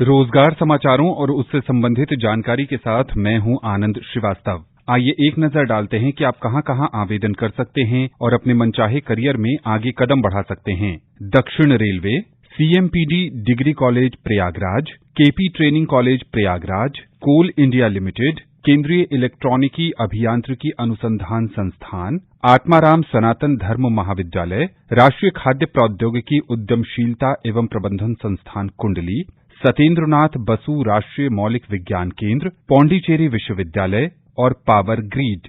रोजगार समाचारों और उससे संबंधित जानकारी के साथ मैं हूं आनंद श्रीवास्तव। आइए एक नजर डालते हैं कि आप कहां-कहां आवेदन कर सकते हैं और अपने मनचाहे करियर में आगे कदम बढ़ा सकते हैं। दक्षिण railway, CMPD degree college Prayagraj, KP training college Prayagraj, Coal India Limited, केंद्रीय इलेक्ट्रॉनिकी अभियांत्रिकी अनुसंधान संस्थान, आत्माराम सनातन धर्म महाविद्यालय, राष्ट्रीय खाद्य प्रौद्योगिकी उद्यमशीलता एवं प्रबंधन संस्थान कुंडली, सत्येंद्रनाथ बसु राष्ट्रीय मौलिक विज्ञान केंद्र, पौंडीचेरी विश्वविद्यालय और पावर ग्रिड।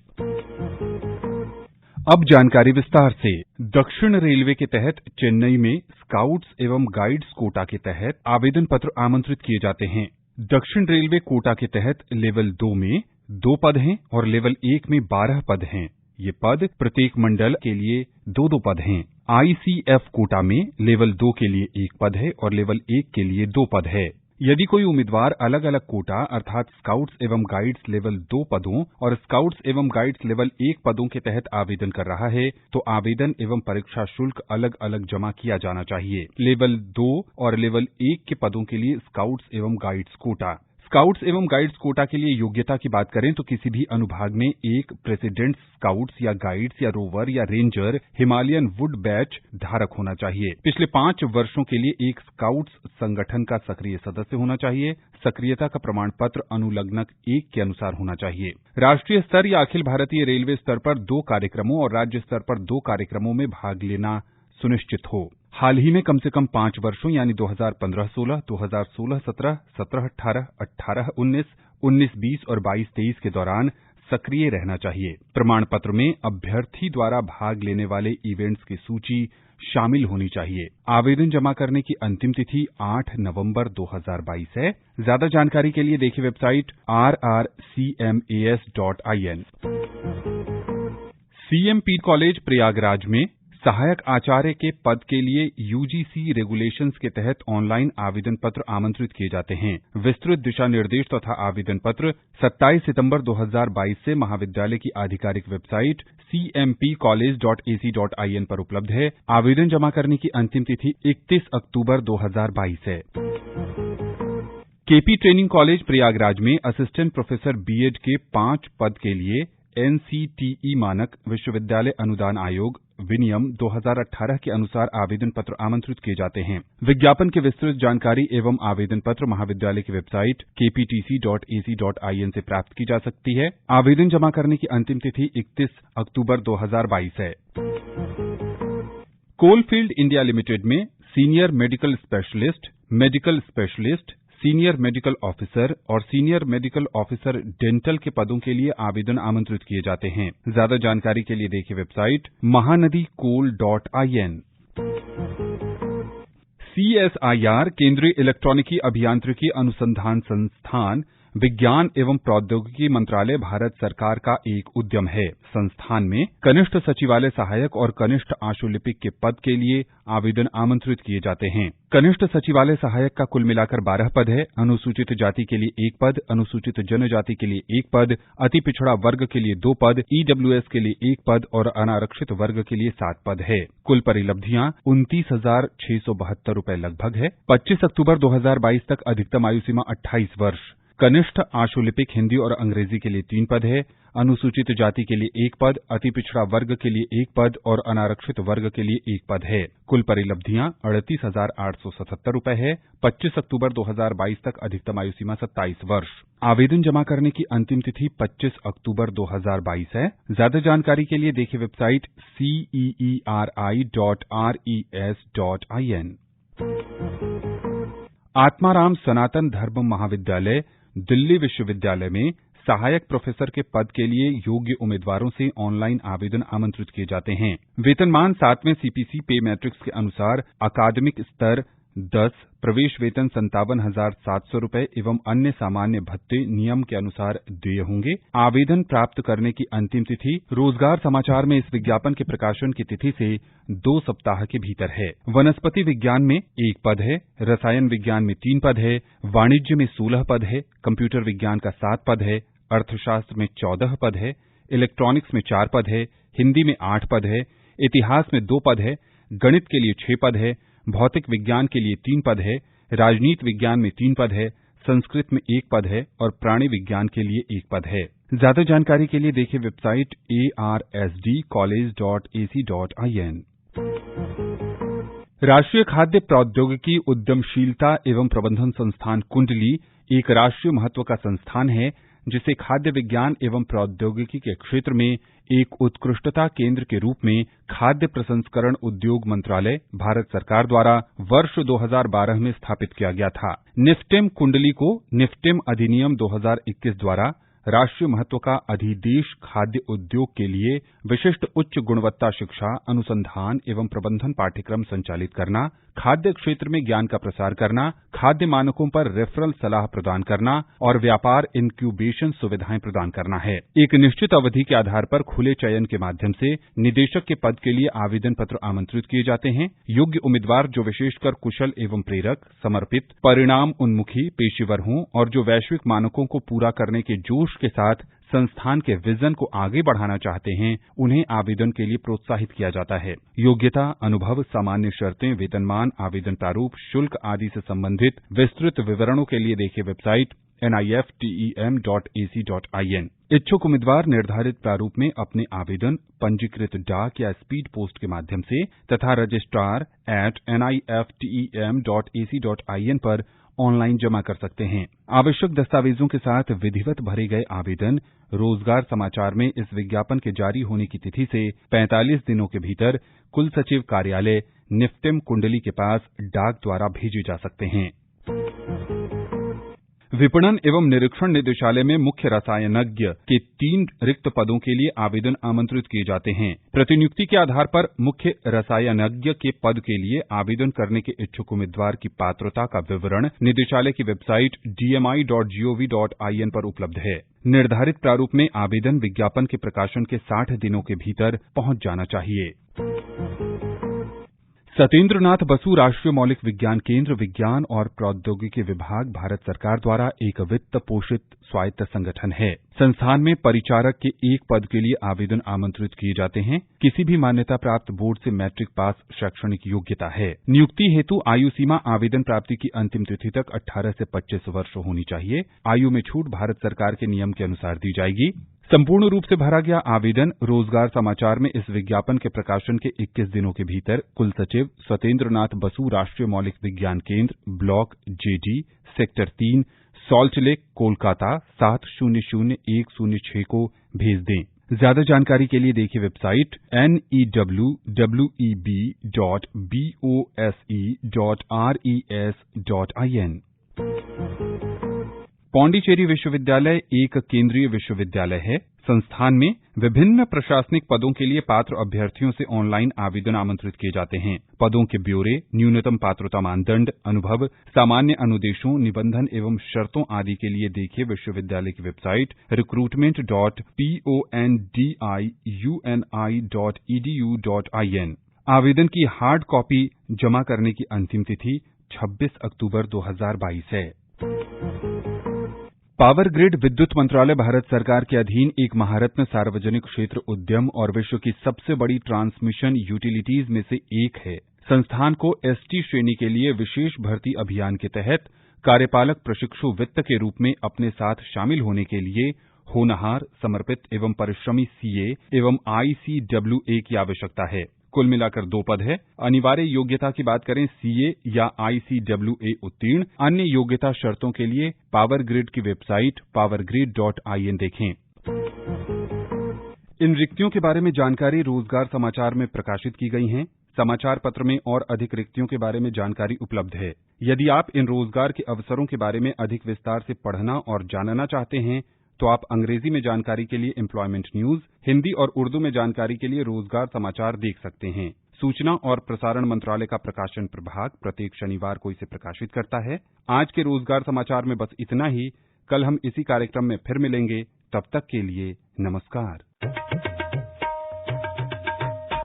अब जानकारी विस्तार से। दक्षिण रेलवे के तहत चेन्नई में स्काउट्स एवं गाइड्स कोटा के तहत आवेदन पत्र आमंत्रित किए जाते हैं। दक्षिण रेलवे कोटा के तहत लेवल 2 में 2 पद हैं और लेवल 1 में 12 पद हैं। ये पद प्रत्येक मंडल के लिए 2-2 पद हैं। आईसीएफ कोटा में लेवल 2 के लिए 1 पद है और लेवल 1 के लिए 2 पद है। यदि कोई उम्मीदवार अलग अलग कोटा अर्थात स्काउट्स एवं गाइड्स लेवल 2 पदों और स्काउट्स एवं गाइड्स लेवल 1 पदों के तहत आवेदन कर रहा है तो आवेदन एवं परीक्षा शुल्क अलग अलग जमा किया जाना चाहिए। लेवल 2 और लेवल 1 के पदों के लिए स्काउट्स एवं गाइड्स कोटा। स्काउट्स एवं गाइड्स कोटा के लिए योग्यता की बात करें तो किसी भी अनुभाग में एक प्रेसिडेंट स्काउट्स या गाइड्स या रोवर या रेंजर हिमालयन वुड बैच धारक होना चाहिए। पिछले 5 वर्षों के लिए एक स्काउट्स संगठन का सक्रिय सदस्य होना चाहिए। सक्रियता का प्रमाण पत्र अनुलग्नक 1 के अनुसार होना चाहिए। राष्ट्रीय स्तर या अखिल भारतीय रेलवे स्तर पर 2 कार्यक्रमों और राज्य स्तर पर 2 कार्यक्रमों में भाग लेना सुनिश्चित हो। हाल ही में कम से कम 5 वर्षों यानी 2015-16, 2016-17, 17-18, 18-19, 19-20 और 22-23 के दौरान सक्रिय रहना चाहिए। प्रमाण पत्र में अभ्यर्थी द्वारा भाग लेने वाले इवेंट्स की सूची शामिल होनी चाहिए। आवेदन जमा करने की अंतिम तिथि 8 नवंबर 2022 है। ज्यादा जानकारी के लिए देखिए website rrcmas.in। CMP college Prayagraj में सहायक आचार्य के पद के लिए यूजीसी रेगुलेशंस के तहत ऑनलाइन आवेदन पत्र आमंत्रित किए जाते हैं। विस्तृत दिशा निर्देश तथा आवेदन पत्र 27 सितंबर 2022 से महाविद्यालय की आधिकारिक वेबसाइट cmpcollege.ac.in पर उपलब्ध है। आवेदन जमा करने की अंतिम तिथि 31 अक्टूबर 2022 है। केपी ट्रेनिंग कॉलेज प्रयागराज में असिस्टेंट प्रोफेसर बीएड के 5 पद के लिए एनसीटीई मानक विश्वविद्यालय अनुदान आयोग विनियम 2018 के अनुसार आवेदन पत्र आमंत्रित किए जाते हैं। विज्ञापन की विस्तृत जानकारी एवं आवेदन पत्र महाविद्यालय की वेबसाइट kptc.ac.in से प्राप्त की जा सकती है। आवेदन जमा करने की अंतिम तिथि 31 अक्टूबर 2022 है। कोलफील्ड इंडिया लिमिटेड में senior medical specialist, senior medical officer और सीनियर मेडिकल ऑफिसर डेंटल के पदों के लिए आवेदन आमंत्रित किए जाते हैं। ज्यादा जानकारी के लिए देखिए वेबसाइट mahanadicoal.in। CSIR केंद्रीय इलेक्ट्रॉनिकी अभियांत्रिकी अनुसंधान संस्थान विज्ञान एवं प्रौद्योगिकी मंत्रालय भारत सरकार का एक उद्यम है। संस्थान में कनिष्ठ सचिवालय सहायक और कनिष्ठ आशुलिपिक के पद के लिए आवेदन आमंत्रित किए जाते हैं। कनिष्ठ सचिवालय सहायक का कुल मिलाकर 12 पद है। अनुसूचित जाति के लिए 1 पद, अनुसूचित जनजाति के लिए 1 पद, अति पिछड़ा वर्ग के लिए 2 पद, ईडब्ल्यूएस के लिए 1 पद और अनारक्षित वर्ग के लिए 7 पद है। कुल परिलब्धियां 29,672 रुपए लगभग है। 25 अक्टूबर 2022 तक अधिकतम आयु सीमा 28 वर्ष। कनिष्ठ आशुलिपिक हिंदी और अंग्रेजी के लिए 3 पद है। अनुसूचित जाति के लिए 1 पद, अति पिछड़ा वर्ग के लिए 1 पद और अनारक्षित वर्ग के लिए 1 पद है। कुल परिलब्धियां 38,877 रुपए है। 25 अक्टूबर 2022 तक अधिकतम आयु सीमा 27 वर्ष। आवेदन जमा करने की अंतिम तिथि 25 अक्टूबर 2022 है। ज्यादा जानकारी के लिए देखिए वेबसाइट ceeri.res.in। आत्माराम सनातन धर्म महाविद्यालय दिल्ली विश्वविद्यालय में सहायक प्रोफेसर के पद के लिए योग्य उम्मीदवारों से ऑनलाइन आवेदन आमंत्रित किए जाते हैं। वेतनमान 7वें सीपीसी पे मैट्रिक्स के अनुसार अकादमिक स्तर 10, प्रवेश वेतन 57,700 रुपए एवं अन्य सामान्य भत्ते नियम के अनुसार देय होंगे। आवेदन प्राप्त करने की अंतिम तिथि रोजगार समाचार में इस विज्ञापन के प्रकाशन की तिथि से 2 सप्ताह के भीतर है। वनस्पति विज्ञान में 1 पद है, रसायन विज्ञान में 3 पद है, वाणिज्य में 16 पद है, कंप्यूटर विज्ञान का 7 पद है, अर्थशास्त्र में 14 पद है, इलेक्ट्रॉनिक्स में 4 पद है, हिंदी में 8 पद है, इतिहास में 2 पद है, गणित के लिए 6 पद है, भौतिक विज्ञान के लिए 3 पद है, राजनीति विज्ञान में 3 पद है, संस्कृत में 1 पद है और प्राणी विज्ञान के लिए 1 पद है। ज्यादा जानकारी के लिए देखिए वेबसाइट arsdcollege.ac.in। राष्ट्रीय खाद्य प्रौद्योगिकी उद्यमशीलता एवं प्रबंधन संस्थान कुंडली एक राष्ट्रीय महत्व का संस्थान है जिसे खाद्य विज्ञान एवं प्रौद्योगिकी के क्षेत्र में एक उत्कृष्टता केंद्र के रूप में खाद्य प्रसंस्करण उद्योग मंत्रालय भारत सरकार द्वारा वर्ष 2012 में स्थापित किया गया था। निफ्टेम कुंडली को निफ्टेम अधिनियम 2021 द्वारा राष्ट्रीय महत्व का अधिदेश खाद्य उद्योग के लिए विशिष्ट उच्च गुणवत्ता शिक्षा, अनुसंधान एवं प्रबंधन पाठ्यक्रम संचालित करना, खाद्य क्षेत्र में ज्ञान का प्रसार करना, खाद्य मानकों पर रेफरल सलाह प्रदान करना और व्यापार इंक्यूबेशन सुविधाएं प्रदान करना है। एक निश्चित अवधि के आधार पर खुले चयन के माध्यम से निदेशक के पद के लिए आवेदन पत्र आमंत्रित किए जाते हैं। योग्य उम्मीदवार जो विशेषकर कुशल एवं प्रेरक, समर्पित, परिणाम उन्मुखी पेशेवर हों और जो वैश्विक मानकों को पूरा करने के जोश के साथ संस्थान के विजन को आगे बढ़ाना चाहते हैं, उन्हें आवेदन के लिए प्रोत्साहित किया जाता है। योग्यता, अनुभव, सामान्य शर्तें, वेतनमान, आवेदन प्रारूप, शुल्क आदि से संबंधित विस्तृत विवरणों के लिए देखिए वेबसाइट niftem.ac.in। इच्छुक उम्मीदवार निर्धारित प्रारूप में अपने आवेदन पंजीकृत डाक या स्पीड पोस्ट के माध्यम से तथा registrar@niftem.ac.in पर ऑनलाइन जमा कर सकते हैं। आवश्यक दस्तावेजों के साथ विधिवत भरे गए आवेदन रोजगार समाचार में इस विज्ञापन के जारी होने की तिथि से 45 दिनों के भीतर कुल सचिव कार्यालय निफ्टेम कुंडली के पास डाक द्वारा भेजे जा सकते हैं। विपणन एवं निरीक्षण निदेशालय में मुख्य रसायनज्ञ के 3 रिक्त पदों के लिए आवेदन आमंत्रित किए जाते हैं। प्रतिनियुक्ति के आधार पर मुख्य रसायनज्ञ के पद के लिए आवेदन करने के इच्छुक उम्मीदवार की पात्रता का विवरण निदेशालय की वेबसाइट dmi.gov.in पर उपलब्ध है। निर्धारित प्रारूप में आवेदन विज्ञापन के प्रकाशन के 60 दिनों के भीतर पहुंच जाना चाहिए। सत्येंद्रनाथ बसु राष्ट्रीय मौलिक विज्ञान केंद्र विज्ञान और प्रौद्योगिकी विभाग भारत सरकार द्वारा एक वित्त पोषित स्वायत्त संगठन है। संस्थान में परिचारक के 1 पद के लिए आवेदन आमंत्रित किए जाते हैं। किसी भी मान्यता प्राप्त बोर्ड से मैट्रिक पास शैक्षणिक योग्यता है। नियुक्ति हेतु आयु सीमा आवेदन प्राप्ति की अंतिम तिथि तक 18 से 25 वर्ष होनी चाहिए। आयु में छूट भारत सरकार के नियम के अनुसार दी जाएगी। संपूर्ण रूप से भरा गया आवेदन रोजगार समाचार में इस विज्ञापन के प्रकाशन के 21 दिनों के भीतर कुल सचिव सत्येंद्रनाथ बसु राष्ट्रीय मौलिक विज्ञान केंद्र block JD sector 3 salt lake Kolkata 700106 को भेज दें। ज्यादा जानकारी के लिए देखिए वेबसाइट newweb.bose.res.in। पांडिचेरी विश्वविद्यालय एक केंद्रीय विश्वविद्यालय है। संस्थान में विभिन्न प्रशासनिक पदों के लिए पात्र अभ्यर्थियों से ऑनलाइन आवेदन आमंत्रित किए जाते हैं। पदों के ब्यौरे, न्यूनतम पात्रता मानदंड, अनुभव, सामान्य अनुदेशों, निबंधन एवं शर्तों आदि के लिए देखिए विश्वविद्यालय की वेबसाइट recruitment.pondiuni.edu.in। आवेदन की हार्ड कॉपी जमा करने की अंतिम तिथि 26 अक्टूबर 2022 है। पावर ग्रिड विद्युत मंत्रालय भारत सरकार के अधीन एक महारत्न सार्वजनिक क्षेत्र उद्यम और विश्व की सबसे बड़ी ट्रांसमिशन यूटिलिटीज में से एक है। संस्थान को एसटी श्रेणी के लिए विशेष भर्ती अभियान के तहत कार्यपालक प्रशिक्षु वित्त के रूप में अपने साथ शामिल होने के लिए होनहार, समर्पित एवं परिश्रमी सीए एवं आईसीडब्ल्यूए की आवश्यकता है। कुल मिलाकर 2 पद है। अनिवार्य योग्यता की बात करें सीए या आईसीडब्ल्यूए उत्तीर्ण। अन्य योग्यता शर्तों के लिए पावर ग्रिड की वेबसाइट powergrid.in देखें। इन रिक्तियों के बारे में जानकारी रोजगार समाचार में प्रकाशित की गई हैं। समाचार पत्र में और अधिक रिक्तियों के बारे में जानकारी उपलब्ध है। यदि आप इन रोजगार के अवसरों के बारे में अधिक विस्तार से पढ़ना और जानना चाहते हैं तो आप अंग्रेजी में जानकारी के लिए एम्प्लॉयमेंट न्यूज, हिंदी और उर्दू में जानकारी के लिए रोजगार समाचार देख सकते हैं। सूचना और प्रसारण मंत्रालय का प्रकाशन प्रभाग प्रत्येक शनिवार को इसे प्रकाशित करता है। आज के रोजगार समाचार में बस इतना ही। कल हम इसी कार्यक्रम में फिर मिलेंगे। तब तक के लिए नमस्कार।